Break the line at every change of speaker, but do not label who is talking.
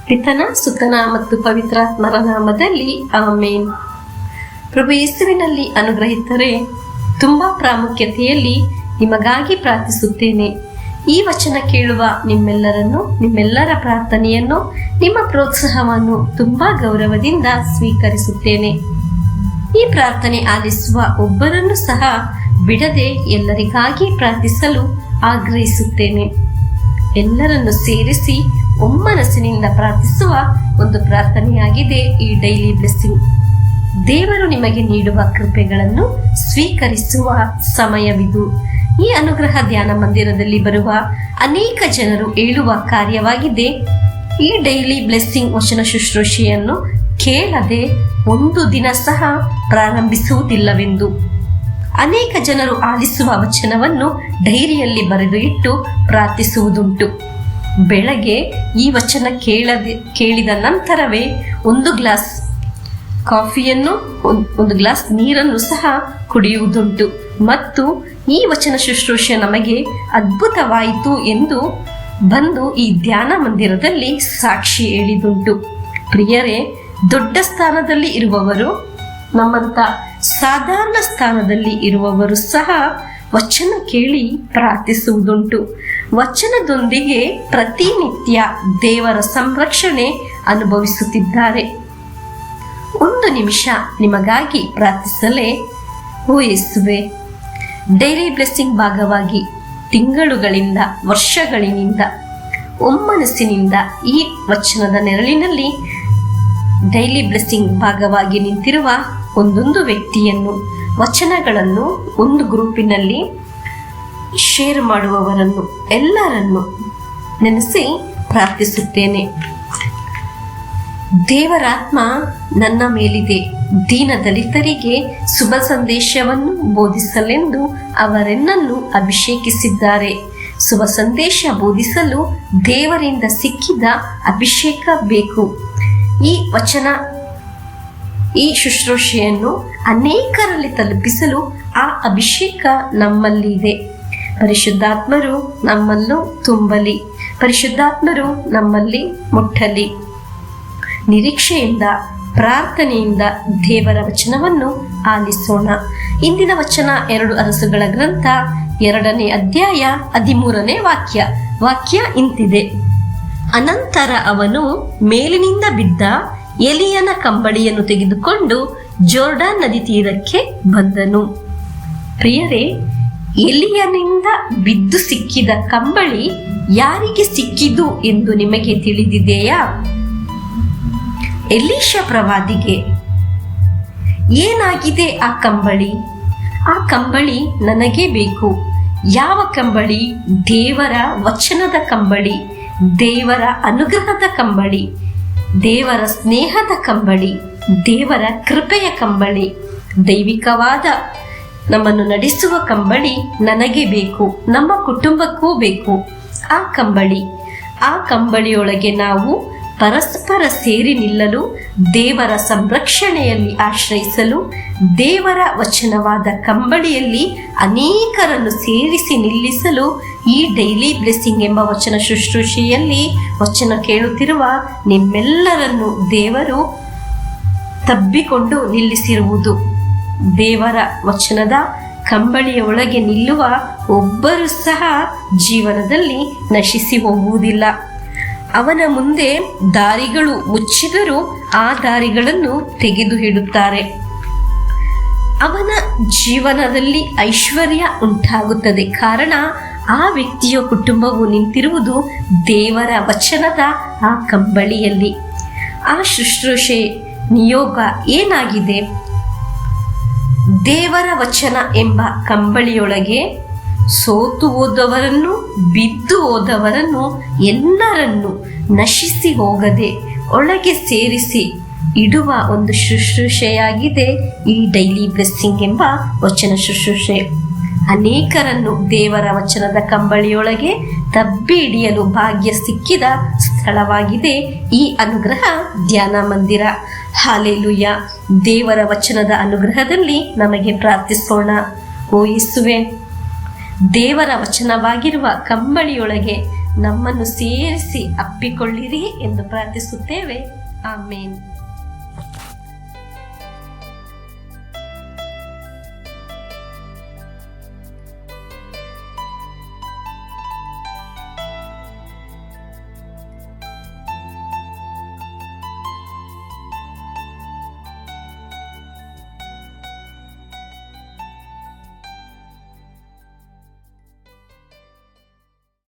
ಪಿತನ ಸುತನ ಮತ್ತು ಪವಿತ್ರಾತ್ಮರ ನಾಮದಲ್ಲಿ ಆಮೇನ್. ಪ್ರಭು ಯೇಸುವಿನಲ್ಲಿ ಅನುಗ್ರಹಿತರೆ, ತುಂಬಾ ಪ್ರಾಮುಖ್ಯತೆಯಲ್ಲಿ ನಿಮಗಾಗಿ ಪ್ರಾರ್ಥಿಸುತ್ತೇನೆ. ಈ ವಚನ ಕೇಳುವ ನಿಮ್ಮೆಲ್ಲರನ್ನು, ನಿಮ್ಮೆಲ್ಲರ ಪ್ರಾರ್ಥನೆಯನ್ನು, ನಿಮ್ಮ ಪ್ರೋತ್ಸಾಹವನ್ನು ತುಂಬಾ ಗೌರವದಿಂದ ಸ್ವೀಕರಿಸುತ್ತೇನೆ. ಈ ಪ್ರಾರ್ಥನೆ ಆಲಿಸುವ ಒಬ್ಬರನ್ನು ಸಹ ಬಿಡದೆ ಎಲ್ಲರಿಗಾಗಿ ಪ್ರಾರ್ಥಿಸಲು ಆಗ್ರಹಿಸುತ್ತೇನೆ. ಎಲ್ಲರನ್ನು ಸೇರಿಸಿ ಒಮ್ಮನಸ್ಸಿನಿಂದ ಪ್ರಾರ್ಥಿಸುವ ಒಂದು ಪ್ರಾರ್ಥನೆಯಾಗಿದೆ ಈ ಡೈಲಿ ಬ್ಲೆಸ್ಸಿಂಗ್. ದೇವರು ನಿಮಗೆ ನೀಡುವ ಕೃಪೆಗಳನ್ನು ಸ್ವೀಕರಿಸುವ ಸಮಯವಿದು. ಈ ಅನುಗ್ರಹ ಧ್ಯಾನ ಮಂದಿರದಲ್ಲಿ ಬರುವ ಅನೇಕ ಜನರು ಹೇಳುವ ಕಾರ್ಯವಾಗಿದೆ, ಈ ಡೈಲಿ ಬ್ಲೆಸ್ಸಿಂಗ್ ವಚನ ಶುಶ್ರೂಷೆಯನ್ನು ಕೇಳದೆ ಒಂದು ದಿನ ಸಹ ಪ್ರಾರಂಭಿಸುವುದಿಲ್ಲವೆಂದು. ಅನೇಕ ಜನರು ಆಲಿಸುವ ವಚನವನ್ನು ಡೈರಿಯಲ್ಲಿ ಬರೆದು ಇಟ್ಟು ಪ್ರಾರ್ಥಿಸುವುದುಂಟು. ಬೆಳಗ್ಗೆ ಈ ವಚನ ಕೇಳಿದ ನಂತರವೇ ಒಂದು ಗ್ಲಾಸ್ ಕಾಫಿಯನ್ನು, ಒಂದು ಗ್ಲಾಸ್ ನೀರನ್ನು ಸಹ ಕುಡಿಯುವುದುಂಟು. ಮತ್ತು ಈ ವಚನ ಶುಶ್ರೂಷೆ ನಮಗೆ ಅದ್ಭುತವಾಯಿತು ಎಂದು ಬಂದು ಈ ಧ್ಯಾನ ಮಂದಿರದಲ್ಲಿ ಸಾಕ್ಷಿ ಹೇಳಿದುಂಟು. ಪ್ರಿಯರೇ, ದೊಡ್ಡ ಸ್ಥಾನದಲ್ಲಿ ಇರುವವರು, ನಮ್ಮಂತ ಸಾಧಾರಣ ಸ್ಥಾನದಲ್ಲಿ ಇರುವವರು ಸಹ ವಚನ ಕೇಳಿ ಪ್ರಾರ್ಥಿಸುವುದುಂಟು. ವಚನದೊಂದಿಗೆ ಪ್ರತಿನಿತ್ಯ ದೇವರ ಸಂರಕ್ಷಣೆ ಅನುಭವಿಸುತ್ತಿದ್ದಾರೆ. ಒಂದು ನಿಮಿಷ ನಿಮಗಾಗಿ ಪ್ರಾರ್ಥಿಸಲೇ? ಓ ಯೇಸುವೆ, ಡೈಲಿ ಬ್ಲೆಸ್ಸಿಂಗ್ ಭಾಗವಾಗಿ ತಿಂಗಳುಗಳಿಂದ, ವರ್ಷಗಳಿನಿಂದ ಒಮ್ಮನಸ್ಸಿನಿಂದ ಈ ವಚನದ ನೆರಳಿನಲ್ಲಿ ಡೈಲಿ ಬ್ಲೆಸ್ಸಿಂಗ್ ಭಾಗವಾಗಿ ನಿಂತಿರುವ ಒಂದೊಂದು ವ್ಯಕ್ತಿಯನ್ನು, ವಚನಗಳನ್ನು ಒಂದು ಗ್ರೂಪಿನಲ್ಲಿ ಶೇರ್ ಮಾಡುವವರನ್ನು ಎಲ್ಲರನ್ನು ನೆನೆಸಿ ಪ್ರಾರ್ಥಿಸುತ್ತೇನೆ. ದೇವರಾತ್ಮ ನನ್ನ ಮೇಲಿದೆ, ದೀನ ದಲಿತರಿಗೆ ಶುಭ ಸಂದೇಶವನ್ನು ಬೋಧಿಸಲೆಂದು ಅವರೆನ್ನನ್ನು ಅಭಿಷೇಕಿಸಿದ್ದಾರೆ. ಶುಭ ಸಂದೇಶ ಬೋಧಿಸಲು ದೇವರಿಂದ ಸಿಕ್ಕಿದ ಅಭಿಷೇಕ ಬೇಕು. ಈ ವಚನ, ಈ ಶುಶ್ರೂಷೆಯನ್ನು ಅನೇಕರಲ್ಲಿ ತಲುಪಿಸಲು ಆ ಅಭಿಷೇಕ ನಮ್ಮಲ್ಲಿ ಇದೆ. ಪರಿಶುದ್ಧಾತ್ಮರು ನಮ್ಮಲ್ಲೂ ತುಂಬಲಿ, ಪರಿಶುದ್ಧಾತ್ಮರು ನಮ್ಮಲ್ಲಿ ಮುಟ್ಟಲಿ. ನಿರೀಕ್ಷೆಯಿಂದ, ಪ್ರಾರ್ಥನೆಯಿಂದ ದೇವರ ವಚನವನ್ನು ಆಲಿಸೋಣ. ಇಂದಿನ ವಚನ 2 ಅರಸುಗಳ ಗ್ರಂಥ 2ನೇ ಅಧ್ಯಾಯ 13ನೇ ವಾಕ್ಯ ಇಂತಿದೆ: ಅನಂತರ ಅವನು ಮೇಲಿನಿಂದ ಬಿದ್ದ ಎಲಿಯನ ಕಂಬಳಿಯನ್ನು ತೆಗೆದುಕೊಂಡು ಜೋರ್ಡಾನ್ ನದಿ ತೀರಕ್ಕೆ ಬಂದನು. ಪ್ರಿಯರೇ, ಎಲಿಯನಿಂದ ಬಿದ್ದು ಸಿಕ್ಕಿದ ಕಂಬಳಿ ಯಾರಿಗೆ ಸಿಕ್ಕಿದು ಎಂದು ನಿಮಗೆ ತಿಳಿದಿದೆಯಾ? ಎಲೀಷ ಪ್ರವಾದಿಗೆ. ಏನಾಗಿದೆ ಆ ಕಂಬಳಿ? ಆ ಕಂಬಳಿ ನನಗೆ ಬೇಕು. ಯಾವ ಕಂಬಳಿ? ದೇವರ ವಚನದ ಕಂಬಳಿ, ದೇವರ ಅನುಗ್ರಹದ ಕಂಬಳಿ, ದೇವರ ಸ್ನೇಹದ ಕಂಬಳಿ, ದೇವರ ಕೃಪೆಯ ಕಂಬಳಿ, ದೈವಿಕವಾದ ನಮ್ಮನ್ನು ನಡೆಸುವ ಕಂಬಳಿ ನನಗೆ ಬೇಕು, ನಮ್ಮ ಕುಟುಂಬಕ್ಕೂ ಬೇಕು. ಆ ಕಂಬಳಿಯೊಳಗೆ ನಾವು ಪರಸ್ಪರ ಸೇರಿ ನಿಲ್ಲಲು, ದೇವರ ಸಂರಕ್ಷಣೆಯಲ್ಲಿ ಆಶ್ರಯಿಸಲು, ದೇವರ ವಚನವಾದ ಕಂಬಳಿಯಲ್ಲಿ ಅನೇಕರನ್ನು ಸೇರಿಸಿ ನಿಲ್ಲಿಸಲು ಈ ಡೈಲಿ ಬ್ಲೆಸ್ಸಿಂಗ್ ಎಂಬ ವಚನ ಶುಶ್ರೂಷೆಯಲ್ಲಿ ವಚನ ಕೇಳುತ್ತಿರುವ ನಿಮ್ಮೆಲ್ಲರನ್ನು ದೇವರು ತಬ್ಬಿಕೊಂಡು ನಿಲ್ಲಿಸಿರುವುದು. ದೇವರ ವಚನದ ಕಂಬಳಿಯ ಒಳಗೆ ನಿಲ್ಲುವ ಒಬ್ಬರು ಸಹ ಜೀವನದಲ್ಲಿ ನಶಿಸಿ ಹೋಗುವುದಿಲ್ಲ. ಅವನ ಮುಂದೆ ದಾರಿಗಳು ಮುಚ್ಚಿದರೂ ಆ ದಾರಿಗಳನ್ನು ತೆಗೆದು ಇಡುತ್ತಾರೆ. ಅವನ ಜೀವನದಲ್ಲಿ ಐಶ್ವರ್ಯ ಉಂಟಾಗುತ್ತದೆ. ಕಾರಣ ಆ ವ್ಯಕ್ತಿಯ ಕುಟುಂಬವು ನಿಂತಿರುವುದು ದೇವರ ವಚನದ ಆ ಕಂಬಳಿಯಲ್ಲಿ. ಆ ಶುಶ್ರೂಷೆ ನಿಯೋಗ ಏನಾಗಿದೆ? ದೇವರ ವಚನ ಎಂಬ ಕಂಬಳಿಯೊಳಗೆ ಸೋತು ಹೋದವರನ್ನು, ಬಿದ್ದು ಹೋದವರನ್ನು ಎಲ್ಲರನ್ನು ನಶಿಸಿ ಹೋಗದೆ ಒಳಗೆ ಸೇರಿಸಿ ಇಡುವ ಒಂದು ಶುಶ್ರೂಷೆಯಾಗಿದೆ ಈ ಡೈಲಿ ಬ್ಲೆಸ್ಸಿಂಗ್ ಎಂಬ ವಚನ ಶುಶ್ರೂಷೆ. ಅನೇಕರನ್ನು ದೇವರ ವಚನದ ಕಂಬಳಿಯೊಳಗೆ ತಬ್ಬಿ ಹಿಡಿಯಲು ಭಾಗ್ಯ ಸಿಕ್ಕಿದ ಸ್ಥಳವಾಗಿದೆ ಈ ಅನುಗ್ರಹ ಧ್ಯಾನ ಮಂದಿರ. ಹಾಲೆಲೂಯ. ದೇವರ ವಚನದ ಅನುಗ್ರಹದಲ್ಲಿ ನಮಗೆ ಪ್ರಾರ್ಥಿಸೋಣ. ಓ ಯೇಸುವೆ, ದೇವರ ವಚನವಾಗಿರುವ ಕಂಬಳಿಯೊಳಗೆ ನಮ್ಮನ್ನು ಸೇರಿಸಿ ಅಪ್ಪಿಕೊಳ್ಳಿರಿ ಎಂದು ಪ್ರಾರ್ಥಿಸುತ್ತೇವೆ. ಆಮೇನ್.